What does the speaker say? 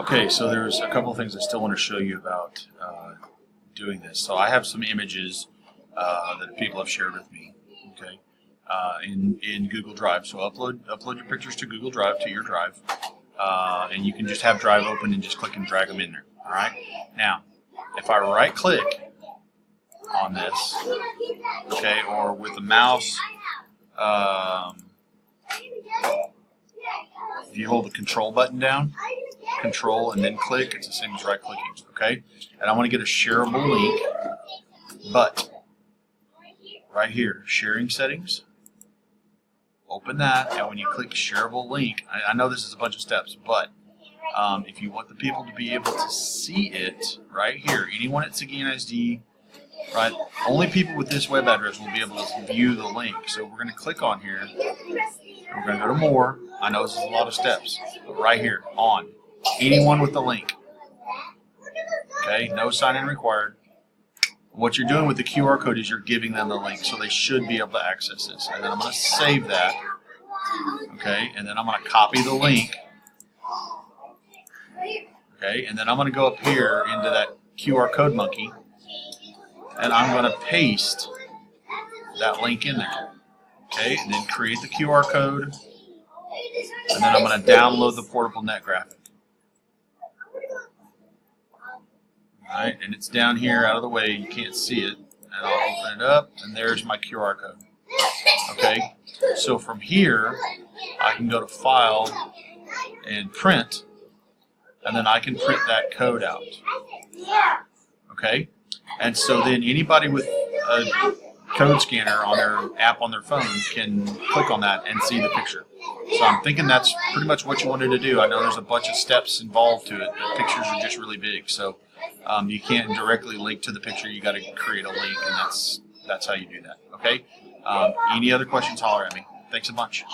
Okay, so there's a couple of things I still want to show you about doing this. So I have some images that people have shared with me. Okay, in Google Drive. So upload your pictures to Google Drive, to your drive, and you can just have Drive open and just click and drag them in there. All right. Now, if I right click on this, okay, or with the mouse, if you hold the control button down, control and then click, it's the same as right clicking, okay? And I want to get a shareable link, but right here, sharing settings, open that, and when you click shareable link, I know this is a bunch of steps, but if you want the people to be able to see it right here, anyone at Seguin ISD, right, only people with this web address will be able to view the link. So we're going to click on here, and we're going to go to more. I know this is a lot of steps, but right here, on. Anyone with the link. Okay, no sign-in required. What you're doing with the QR code is you're giving them the link, so they should be able to access this. And then I'm going to save that. Okay, and then I'm going to copy the link. Okay, and then I'm going to go up here into that QR code monkey, and I'm going to paste that link in there. Okay, and then create the QR code, and then I'm going to download the portable net graphic. Alright, and it's down here out of the way, you can't see it. And I'll open it up, and there's my QR code. Okay, so from here, I can go to File and Print, and then I can print that code out. Okay, and so then anybody with a code scanner on their app on their phone can click on that and see the picture. So I'm thinking that's pretty much what you wanted to do. I know there's a bunch of steps involved to it. The pictures are just really big, so you can't directly link to the picture. You got to create a link, and that's how you do that. Okay. Any other questions? Holler at me. Thanks a bunch.